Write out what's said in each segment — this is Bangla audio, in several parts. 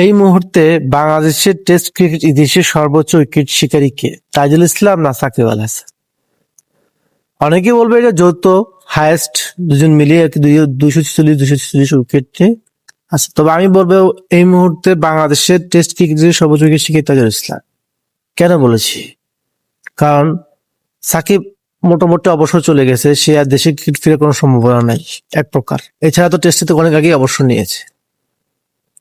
এই মুহূর্তে বাংলাদেশের টেস্ট ক্রিকেট ইতিহাসের সর্বোচ্চ উইকেট শিকারী কে? তাইজুল ইসলাম না সাকিব আল হাসান? অনেকে বলবে এটা যৌথ হাইয়েস্ট, দুজন মিলিয়ে আর কি 246 উইকেট আছে। তবে আমি বলবো এই মুহূর্তে বাংলাদেশের টেস্ট ক্রিকেটের সর্বোচ্চ উইকেট শিকারী তাইজুল ইসলাম। কেন বলেছি? কারণ সাকিব মোটামুটি অবসর চলে গেছে, সে আর দেশে ক্রিকেট ফিরে কোনো সম্ভাবনা নাই এক প্রকার। এছাড়া তো টেস্টে তো অনেক আগেই অবসর নিয়েছে,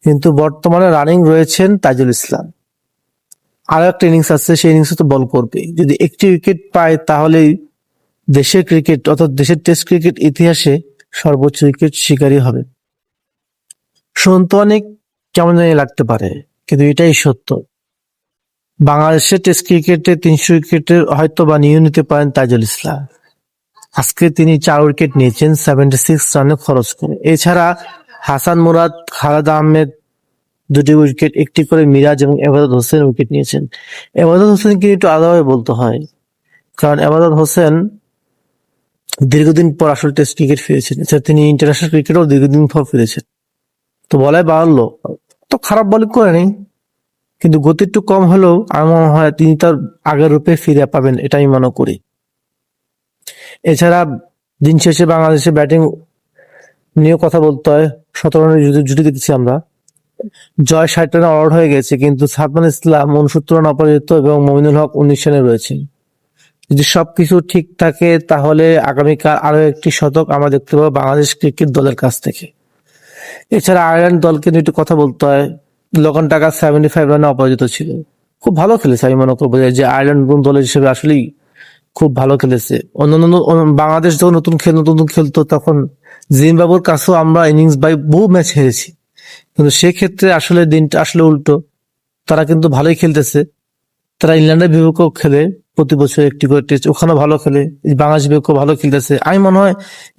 কিন্তু বর্তমানে রানিং রয়েছেন তাইজুল ইসলাম। আরো একটা ইনিংস আছে, সেই ইনিংসে তো বল করবে। যদি একটি উইকেট পায় তাহলেই দেশের ক্রিকেট অর্থাৎ দেশের টেস্ট ক্রিকেট ইতিহাসে সর্বোচ্চ উইকেট শিকারী হবে। শুনতে অনেক কেমন জানি লাগতে পারে, কিন্তু এটাই সত্য। বাংলাদেশের টেস্ট ক্রিকেটে 300 উইকেটের হয়তো বা নিয়ে নিতে পারেন তাইজুল ইসলাম। আজকে তিনি 4 উইকেট নিয়েছেন 76 রানে খরচ করে। এছাড়া হাসান মুরাদ, খালেদ আহমেদ 2টি উইকেট, একটি করে মিরাজ এবং এবাদত হোসেন উইকেট নিয়েছেন। এবাদত হোসেনকে একটু আলাদাভাবে বলতে হয়, কারণ এবাদত হোসেন দীর্ঘদিন পর আসলে টেস্ট ক্রিকেট ফিরেছেন। এছাড়া তিনি ইন্টারন্যাশনাল ক্রিকেটও দীর্ঘদিন পর ফিরেছেন। তো বলাই বাহুল্য, তো খারাপ বলিং করেনি, কিন্তু গতি একটু কম হলেও আমার মনে হয় তিনি তার আগের রূপে ফিরে পাবেন, এটা আমি মনে করি। এছাড়া দিন শেষে বাংলাদেশের ব্যাটিং নিয়ে কথা বলতে হয়। 17 রানের জুটি দেখেছি আমরা, জয় 60 রানে অল আউট হয়ে গেছে, কিন্তু সাদমান ইসলাম 69 রান অপরাজিত এবং মমিনুল হক 19 রানে রয়েছেন। যদি সবকিছু ঠিক থাকে তাহলে আগামীকাল আরো একটি শতক আমরা দেখতে পাবো বাংলাদেশ ক্রিকেট দলের কাছ থেকে। এছাড়া আয়ারল্যান্ড দলকে নিয়ে একটু কথা বলতে হয়। লোকান টাকা 75 রানে অপরাজিত ছিল, খুব ভালো খেলেছে। আমি মনে করবো যে আয়ারল্যান্ড দল হিসেবে আসলেই খুব ভালো খেলেছে। অন্যান্য বাংলাদেশ যখন নতুন খেলতো তখন জিম্বাবুর কাছেও আমরা ইনিংস বাই বহু ম্যাচ হেরেছি, কিন্তু সেক্ষেত্রে আসলে দিনটা আসলে উল্টো। তারা কিন্তু ভালোই খেলতেছে, তারা ইংল্যান্ডের বিপক্ষেও খেলে প্রতি বছর একটি করে টেস্ট, ওখানে ভালো খেলে। বাংলাদেশ বিপক্ষে ভালো খেলতেছে। আমি মনে হয়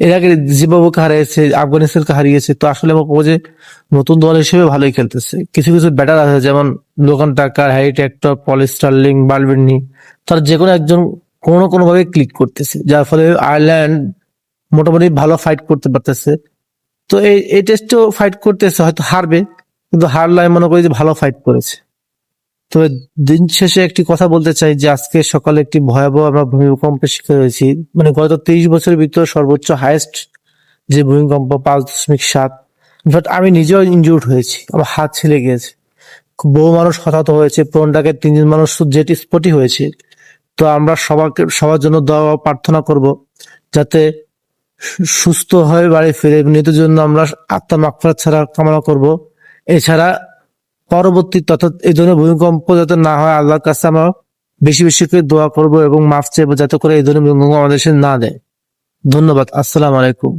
এর আগে জিম্বাবুকে হারিয়েছে, আফগানিস্তানকে হারিয়েছে, তো আসলে আমার বলবো যে নতুন দল হিসেবে ভালোই খেলতেছে। কিছু কিছু ব্যাটার আছে যেমন লোকান টাকার, হ্যারি টেক্টর, পল স্টার্লিং, বালবিনি, তারা যে কোনো একজন কোনো না কোনো ভাবে ক্লিক করতেছে, যার ফলে আয়ারল্যান্ড মোটামুটি ভালো ফাইট করতে পারতেছে। তো এই টেস্টেও ফাইট করতেছে, হয়তো হারবে, কিন্তু হারলে আমি মনে করি যে ভালো ফাইট করেছে। তবে দিন শেষে একটি কথা বলতে চাই যে আজকে সকালে একটি ভয়াবহ আমরা ভূমিকম্পের শিকার হয়েছি। মানে গত 30 বছরের ভিতর সর্বোচ্চ হাইয়েস্ট যে ভূমিকম্প 5.7। বাট আমি নিজেও ইনজুর্ড হয়েছি, আমার হাত ছিলে গিয়েছে, বহু মানুষ হতাহত হয়েছে, প্রনটাকে 3 জন মানুষ জেট স্পটই হয়েছে। তো আমরা সবার জন্য দোয়া প্রার্থনা করব যাতে সুস্থ হয়ে বাড়ি ফিরে। মৃত্যুর জন্য আমরা আত্মা মাগফিরাত ছাড়া কামনা করব। এছাড়া পরবর্তী অর্থাৎ এই ধরনের ভূমিকম্প যাতে না হয় আল্লাহর কাছে আমরা বেশি বেশি করে দোয়া করব এবং মাফ চাইবো যাতে করে এই ধরনের ভূমিকম্প আমাদের দেশে না দেয়। ধন্যবাদ। আসসালামু আলাইকুম।